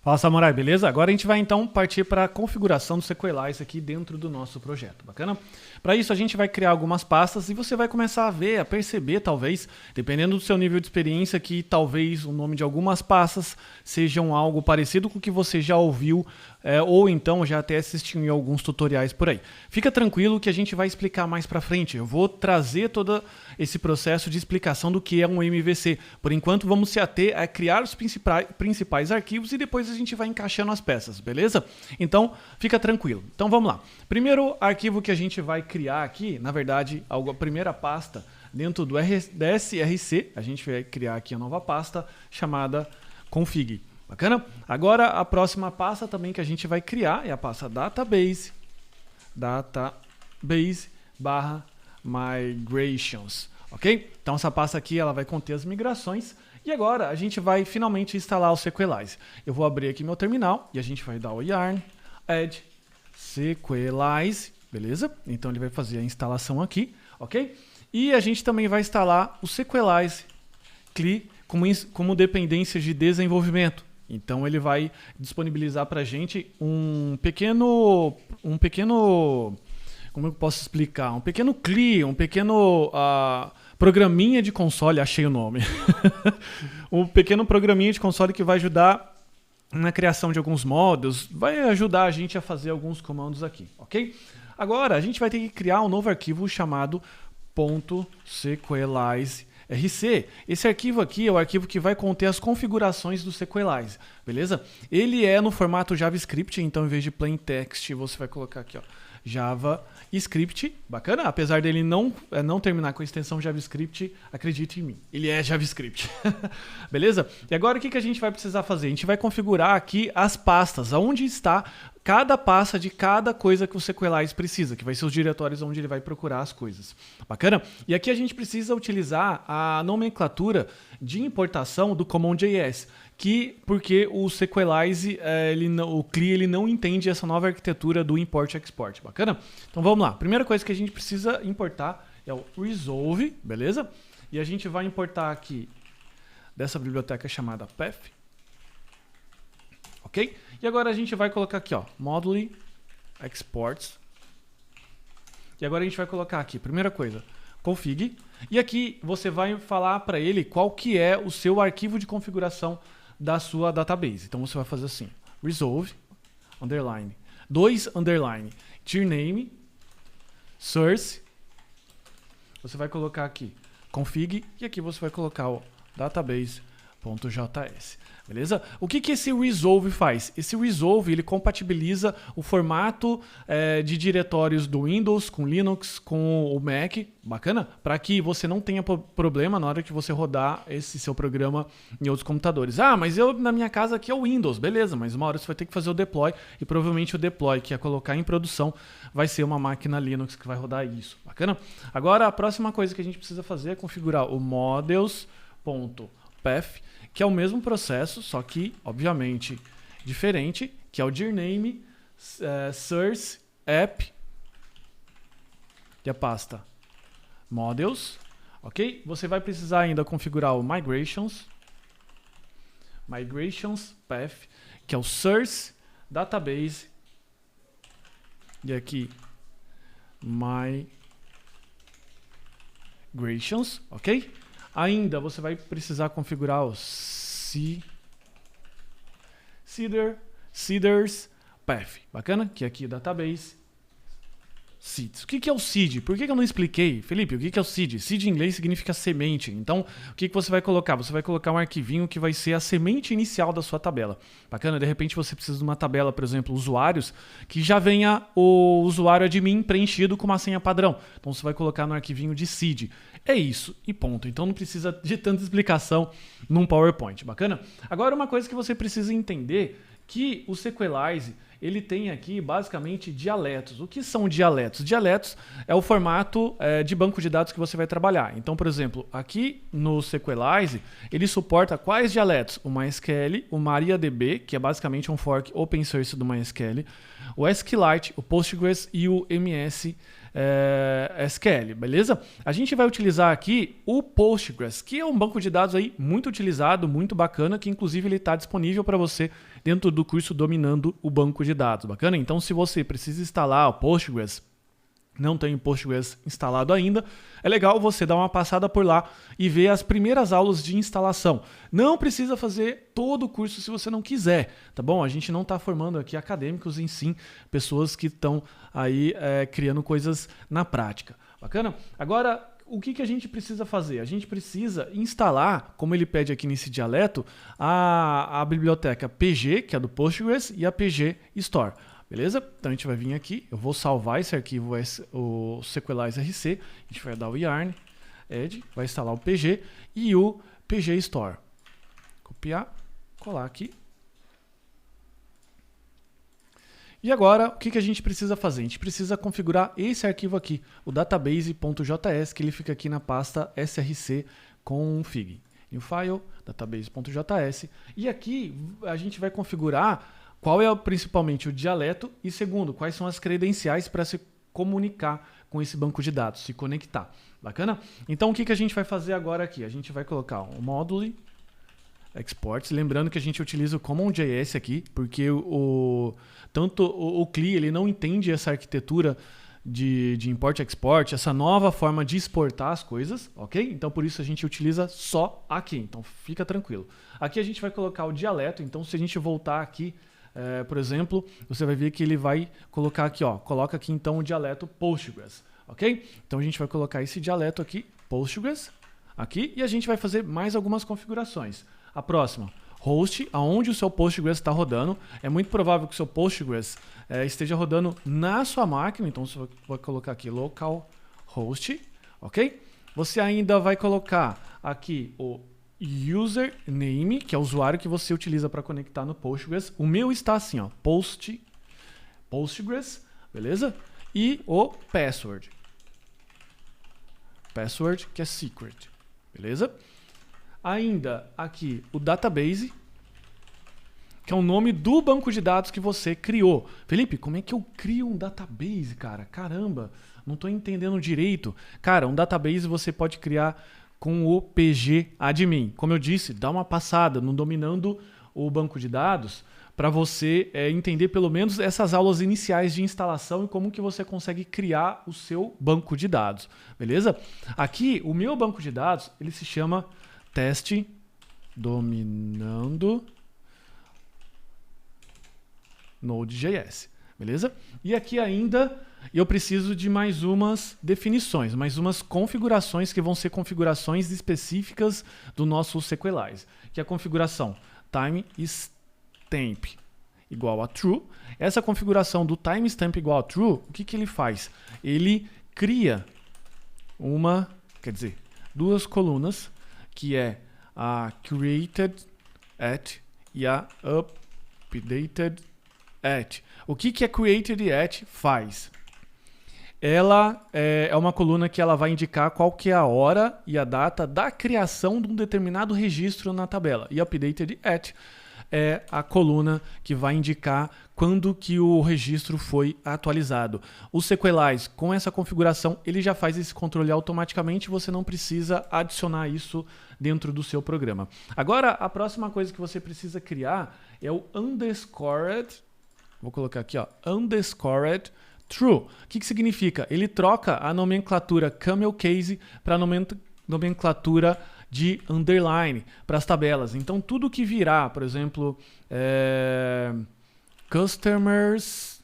Fala, Samurai, beleza? Agora a gente vai então partir para a configuração do SQLite aqui dentro do nosso projeto, bacana? Para isso a gente vai criar algumas pastas e você vai começar a ver, a perceber talvez, dependendo do seu nível de experiência, que talvez o nome de algumas pastas sejam algo parecido com o que você já ouviu ou então já até assistiu em alguns tutoriais por aí. Fica tranquilo que a gente vai explicar mais para frente, eu vou trazer todo esse processo de explicação do que é um MVC. Por enquanto vamos se ater a criar os principais arquivos e depois a gente vai encaixando as peças, beleza? Então, fica tranquilo. Então, vamos lá. Primeiro arquivo que a gente vai criar aqui, na verdade, a primeira pasta dentro do SRC, a gente vai criar aqui a nova pasta chamada config. Bacana? Agora, a próxima pasta também que a gente vai criar é a pasta database/migrations, ok? Então, essa pasta aqui ela vai conter as migrações. E agora a gente vai finalmente instalar o SQLite. Eu vou abrir aqui meu terminal e a gente vai dar o yarn add SQLite, beleza? Então ele vai fazer a instalação aqui, ok? E a gente também vai instalar o SQLite CLI como dependência de desenvolvimento. Então ele vai disponibilizar para a gente um pequeno, como eu posso explicar? Um pequeno CLI, um pequeno programinha de console, achei o nome. Um pequeno programinha de console que vai ajudar na criação de alguns módulos, vai ajudar a gente a fazer alguns comandos aqui, ok? Agora a gente vai ter que criar um novo arquivo chamado .sqlite RC. Esse arquivo aqui é o arquivo que vai conter as configurações do SQLite, beleza? Ele é no formato JavaScript, então em vez de plain text você vai colocar aqui, ó, JavaScript, bacana? Apesar dele não terminar com a extensão JavaScript, acredite em mim, ele é JavaScript. Beleza? E agora o que a gente vai precisar fazer? A gente vai configurar aqui as pastas, aonde está cada pasta de cada coisa que o SQLite precisa, que vai ser os diretórios onde ele vai procurar as coisas. Bacana? E aqui a gente precisa utilizar a nomenclatura de importação do CommonJS, porque o SQLite, o CLI, ele não entende essa nova arquitetura do import-export. Bacana? Então vamos lá. Primeira coisa que a gente precisa importar é o resolve, beleza? E a gente vai importar aqui dessa biblioteca chamada path. Ok? E agora a gente vai colocar aqui, ó, module exports. E agora a gente vai colocar aqui, primeira coisa, config. E aqui você vai falar para ele qual que é o seu arquivo de configuração da sua database. Então você vai fazer assim, resolve, underline, 2 underline, tier name, source. Você vai colocar aqui, config, e aqui você vai colocar o database.js. Beleza? O que esse resolve faz? Esse resolve ele compatibiliza o formato de diretórios do Windows com Linux, com o Mac, bacana? Para que você não tenha problema na hora que você rodar esse seu programa em outros computadores. Ah, mas na minha casa aqui é o Windows, beleza, mas uma hora você vai ter que fazer o deploy e provavelmente o deploy que é colocar em produção vai ser uma máquina Linux que vai rodar isso, bacana? Agora a próxima coisa que a gente precisa fazer é configurar o models.path, que é o mesmo processo, só que, obviamente, diferente, que é o dirname, source, app, e a pasta models, ok? Você vai precisar ainda configurar o migrations path, que é o source, database, e aqui, migrations, ok? Ainda você vai precisar configurar o seeders path, bacana? Que aqui é o database seeds. O que é o seed? Por que eu não expliquei? Felipe, o que é o seed? Seed em inglês significa semente. Então, o que você vai colocar? Você vai colocar um arquivinho que vai ser a semente inicial da sua tabela. Bacana? De repente você precisa de uma tabela, por exemplo, usuários, que já venha o usuário admin preenchido com uma senha padrão. Então, você vai colocar no arquivinho de seed. É isso e ponto. Então, não precisa de tanta explicação num PowerPoint. Bacana? Agora, uma coisa que você precisa entender que o SQLite ele tem aqui basicamente dialetos. O que são dialetos? Dialetos é o formato de banco de dados que você vai trabalhar. Então, por exemplo, aqui no SQLite, ele suporta quais dialetos? O MySQL, o MariaDB, que é basicamente um fork open source do MySQL, o SQLite, o Postgres e o MS SQL, beleza? A gente vai utilizar aqui o Postgres, que é um banco de dados aí muito utilizado, muito bacana, que inclusive ele está disponível para você dentro do curso Dominando o Banco de Dados, bacana? Então, se você precisa instalar o Postgres, não tem o Postgres instalado ainda, é legal você dar uma passada por lá e ver as primeiras aulas de instalação. Não precisa fazer todo o curso se você não quiser, tá bom? A gente não está formando aqui acadêmicos, em sim, pessoas que estão aí criando coisas na prática. Bacana? Agora, o que a gente precisa fazer? A gente precisa instalar, como ele pede aqui nesse dialeto, a biblioteca PG, que é do Postgres, e a PG Store. Beleza? Então a gente vai vir aqui, eu vou salvar esse arquivo, o Sequelize RC, a gente vai dar o yarn, add, vai instalar o PG e o PG Store. Copiar, colar aqui. E agora, o que a gente precisa fazer? A gente precisa configurar esse arquivo aqui, o database.js, que ele fica aqui na pasta src config. New file, database.js. E aqui a gente vai configurar qual é principalmente o dialeto e, segundo, quais são as credenciais para se comunicar com esse banco de dados, se conectar. Bacana? Então, o que a gente vai fazer agora aqui? A gente vai colocar o módulo exports, lembrando que a gente utiliza o CommonJS aqui, porque tanto o CLI ele não entende essa arquitetura de import-export, essa nova forma de exportar as coisas, ok? Então, por isso a gente utiliza só aqui, então fica tranquilo. Aqui a gente vai colocar o dialeto, então se a gente voltar aqui, por exemplo, você vai ver que ele vai colocar aqui, ó, coloca aqui então o dialeto Postgres, ok? Então a gente vai colocar esse dialeto aqui, Postgres, aqui, e a gente vai fazer mais algumas configurações. A próxima, host, aonde o seu Postgres está rodando. É muito provável que o seu Postgres esteja rodando na sua máquina, então você vai colocar aqui localhost, ok? Você ainda vai colocar aqui o username, que é o usuário que você utiliza para conectar no Postgres. O meu está assim, ó, Postgres, beleza? E o password. Password, que é secret, beleza? Ainda aqui o database, que é o nome do banco de dados que você criou. Felipe, como é que eu crio um database, cara? Caramba, não estou entendendo direito. Cara, um database você pode criar com o PG admin. Como eu disse, dá uma passada no Dominando o Banco de Dados para você entender pelo menos essas aulas iniciais de instalação e como que você consegue criar o seu banco de dados, beleza? Aqui, o meu banco de dados, ele se chama Teste Dominando Node.js, beleza? E aqui ainda eu preciso de mais umas definições, mais umas configurações que vão ser configurações específicas do nosso Sequelize, que é a configuração timestamp igual a true. Essa configuração do timestamp igual a true, o que ele faz? Ele cria duas colunas, que é a created at e a updated at. O que a created at faz? Ela é uma coluna que ela vai indicar qual que é a hora e a data da criação de um determinado registro na tabela. E updated at é a coluna que vai indicar quando que o registro foi atualizado. O Sequelize, com essa configuração, ele já faz esse controle automaticamente, você não precisa adicionar isso dentro do seu programa. Agora, a próxima coisa que você precisa criar é o underscored, vou colocar aqui, ó, underscored true. O que significa? Ele troca a nomenclatura camel case para a nomenclatura de underline para as tabelas. Então, tudo que virar, por exemplo, customers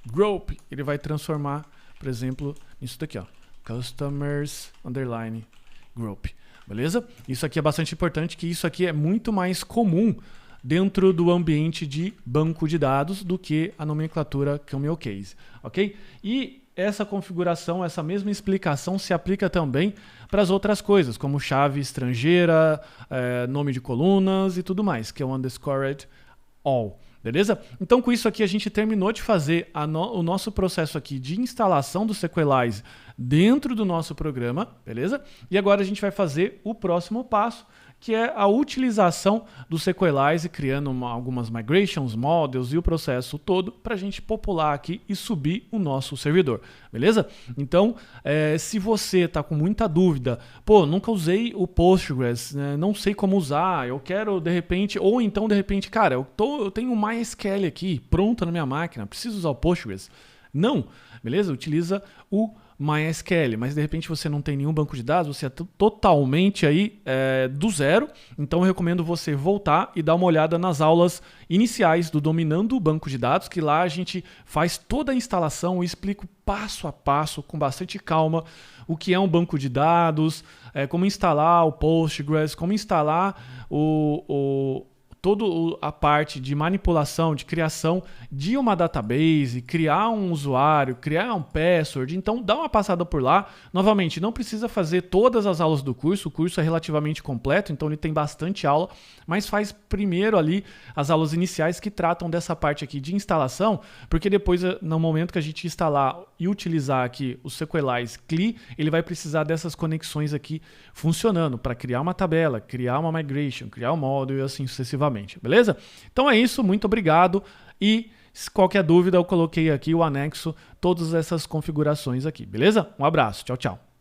group, ele vai transformar, por exemplo, nisso daqui, ó, customers underline group. Beleza? Isso aqui é bastante importante, que isso aqui é muito mais comum dentro do ambiente de banco de dados do que a nomenclatura camel case, ok? E essa configuração, essa mesma explicação se aplica também para as outras coisas, como chave estrangeira, nome de colunas e tudo mais, que é o underscored all, beleza? Então, com isso aqui, a gente terminou de fazer o nosso processo aqui de instalação do Sequelize dentro do nosso programa, beleza? E agora a gente vai fazer o próximo passo, que é a utilização do Sequelize, criando algumas migrations, models e o processo todo para a gente popular aqui e subir o nosso servidor, beleza? Então, se você está com muita dúvida, pô, nunca usei o Postgres, né, não sei como usar, eu quero de repente, ou então de repente, cara, eu tenho o MySQL aqui pronto na minha máquina, preciso usar o Postgres? Não, beleza? Utiliza o MySQL, mas de repente você não tem nenhum banco de dados, você é totalmente aí do zero, então eu recomendo você voltar e dar uma olhada nas aulas iniciais do Dominando o Banco de Dados, que lá a gente faz toda a instalação, eu explico passo a passo, com bastante calma, o que é um banco de dados, como instalar o Postgres, como instalar toda a parte de manipulação, de criação de uma database, criar um usuário, criar um password. Então, dá uma passada por lá. Novamente, não precisa fazer todas as aulas do curso. O curso é relativamente completo, então ele tem bastante aula, mas faz primeiro ali as aulas iniciais que tratam dessa parte aqui de instalação, porque depois, no momento que a gente instalar e utilizar aqui o Sequelize CLI, ele vai precisar dessas conexões aqui funcionando para criar uma tabela, criar uma migration, criar um módulo e assim sucessivamente. Beleza? Então é isso, muito obrigado e se qualquer dúvida eu coloquei aqui o anexo, todas essas configurações aqui, beleza? Um abraço, tchau, tchau.